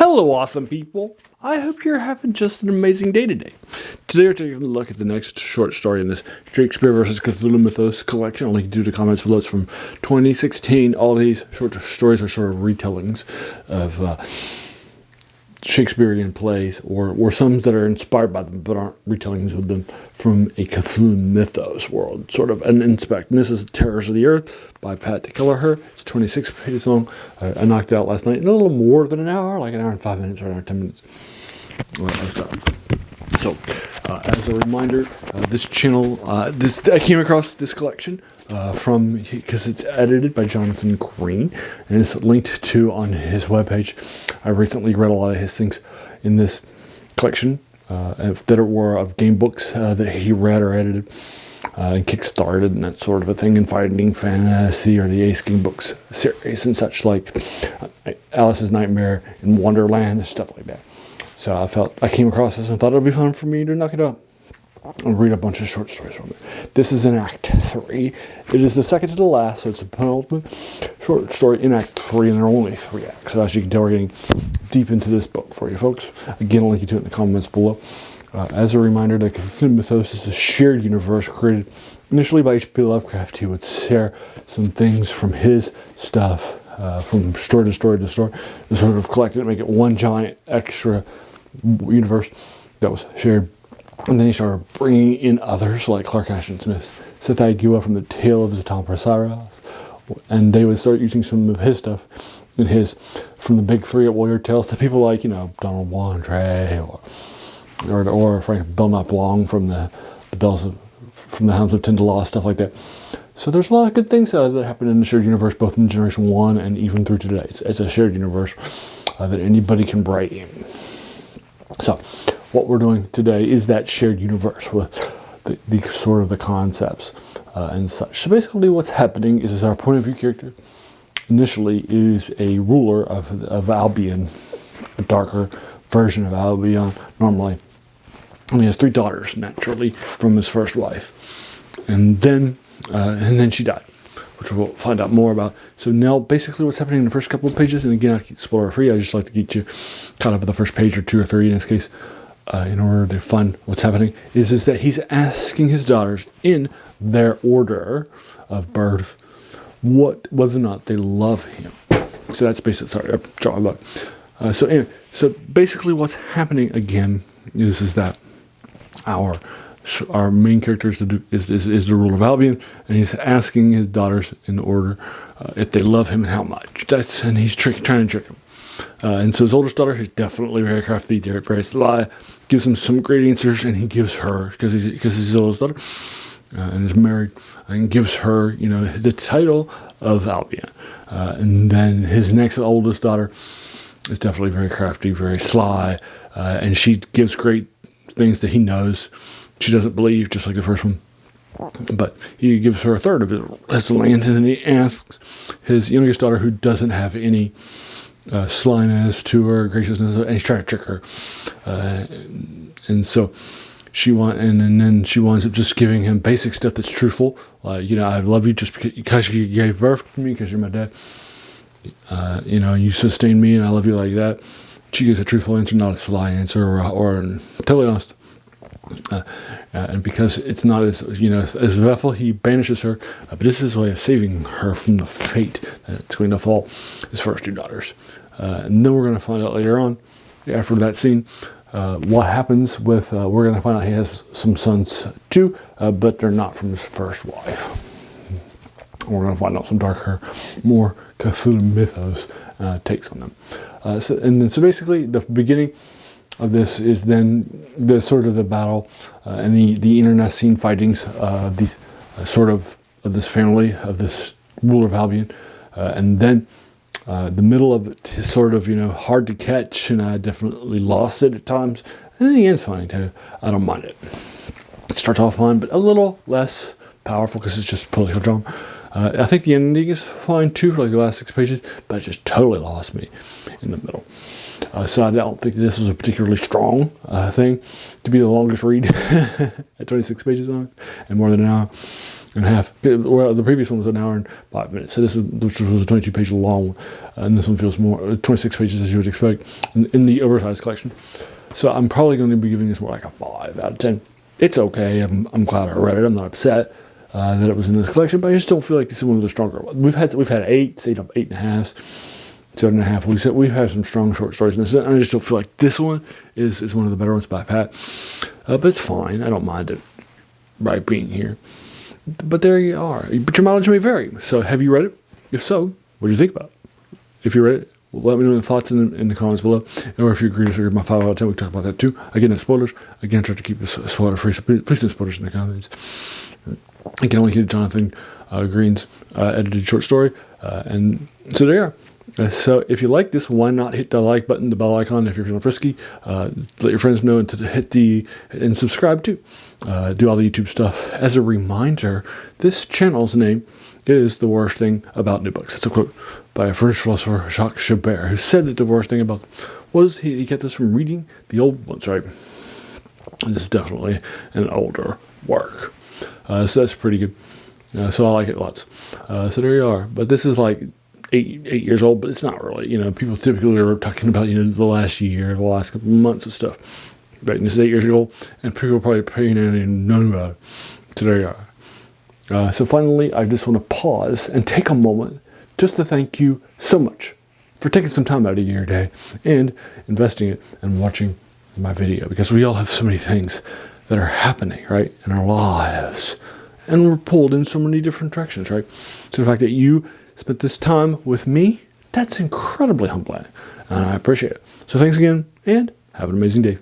Hello, awesome people. I hope you're having just an amazing day today. Today we're taking a look at the next short story in this Shakespeare versus Cthulhu mythos collection. I'll link you to the comments below. It's from 2016. All these short stories are sort of retellings of Shakespearean plays, or some that are inspired by them but aren't retellings of them from a Cthulhu mythos world, sort of an inspect. And this is Terrors of the Earth by Pat Kellehere. It's 26 pages long. I knocked it out last night in a little more than an hour, like an hour and 5 minutes or an hour and 10 minutes. So, as a reminder, this channel, I came across this collection because it's edited by Jonathan Green and it's linked to on his webpage. I recently read a lot of his things in this collection that were of game books that he read or edited and kickstarted and that sort of a thing, in Finding Fantasy or the Ace Game Books series and such, like Alice's Nightmare and Wonderland and stuff like that. So I came across this and thought it would be fun for me to knock it out and read a bunch of short stories from it. This is in Act 3. It is the second to the last, so it's a penultimate short story in Act 3, and there are only 3 acts. So as you can tell, we're getting deep into this book for you folks. Again, I'll link you to it in the comments below. As a reminder, the Cthulhu mythos is a shared universe created initially by H.P. Lovecraft. He would share some things from his stuff, from story to story to story, and sort of collect it and make it one giant extra universe that was shared. And then he started bringing in others like Clark Ashton Smith's Seth Agua from the Tale of Zatam Prasaras, and they would start using some of his stuff in his from the big three at Warrior Tales to people like, Donald Wandre or Frank Belknap Long from the Hounds of Tyndall, stuff like that. So there's a lot of good things that happen in the shared universe, both in Generation 1 and even through today. It's a shared universe that anybody can write in. So what we're doing today is that shared universe with the sort of the concepts and such. So basically what's happening is our point of view character initially is a ruler of Albion, a darker version of Albion normally. And he has 3 daughters, naturally, from his first wife. And then she died, which we'll find out more about. So now, basically what's happening in the first couple of pages, and again, I keep spoiler free, I just like to get you kind of the first page or 2 or 3 in this case, in order to find what's happening, is that he's asking his daughters in their order of birth whether or not they love him. So that's basically, sorry, I dropped my book. So anyway, so basically what's happening again is that our main character is the ruler of Albion, and he's asking his daughters in order if they love him and how much. And he's trying to trick them. And so his oldest daughter, who's definitely very crafty, very sly, gives him some great answers, and he gives her, because he's his oldest daughter and is married, and gives her, the title of Albion. And then his next oldest daughter is definitely very crafty, very sly, and she gives great things that he knows. She doesn't believe, just like the first one. But he gives her a third of his land, and then he asks his youngest daughter, who doesn't have any slyness to her, graciousness, and he's trying to trick her. And so and then she winds up just giving him basic stuff that's truthful. I love you just because you gave birth to me, because you're my dad. You sustain me, and I love you like that. She gives a truthful answer, not a sly answer or totally honest. And because it's not as Veffel, he banishes her, but this is his way of saving her from the fate that's going to fall his first 2 daughters. And then we're going to find out later on, after that scene, what happens with, we're going to find out he has some sons too, but they're not from his first wife. We're going to find out some darker, more Cthulhu mythos takes on them. So basically, the beginning of this is then the sort of the battle and the internecine fightings of these of this family, of this ruler of Albion, and then the middle of it is sort of hard to catch, and I definitely lost it at times. And then the end's fine too. I don't mind it. It starts off fine, but a little less powerful because it's just political drama. I think the ending is fine too for like the last 6 pages, but it just totally lost me in the middle. So I don't think that this was a particularly strong thing to be the longest read at 26 pages on it and more than an hour. and a half. Well, the previous one was an hour and 5 minutes. So this was a 22-page long one, and this one feels more 26 pages as you would expect in the oversized collection. So I'm probably going to be giving this more like a 5 out of 10. It's okay. I'm glad I read it. I'm not upset that it was in this collection, but I just don't feel like this is one of the stronger ones. We've had 8s, 8.5s, 7.5. We've had some strong short stories in this, and I just don't feel like this one is one of the better ones by Pat. But it's fine. I don't mind it by being here. But there you are. But your mileage may vary. So have you read it? If so, what do you think about it? If you read it, let me know your thoughts in the comments below. Or if you agree to disagree with my 5 out of 10, we can talk about that too. Again, no spoilers. Again, I try to keep this spoiler free, so please no spoilers in the comments. I can only hear Jonathan Green's edited short story. And so there you are. So if you like this, why not hit the like button, the bell icon if you're feeling frisky. Let your friends know and to hit and subscribe too. Do all the YouTube stuff. As a reminder, this channel's name is The Worst Thing About New Books. It's a quote by a French philosopher, Shakespeare, who said that the worst thing about them was he kept us from reading the old ones, right? And this is definitely an older work. So that's pretty good. So I like it lots. So there you are. But this is like 8 years old, but it's not really. People typically are talking about, the last year, the last couple of months of stuff. Right, and this is 8 years old, and people are probably paying in and knowing about it. So there you are. So finally, I just want to pause and take a moment just to thank you so much for taking some time out of your day and investing it and watching my video, because we all have so many things that are happening, right, in our lives, and we're pulled in so many different directions, right? So the fact that you spent this time with me, that's incredibly humbling, and I appreciate it. So thanks again, and have an amazing day.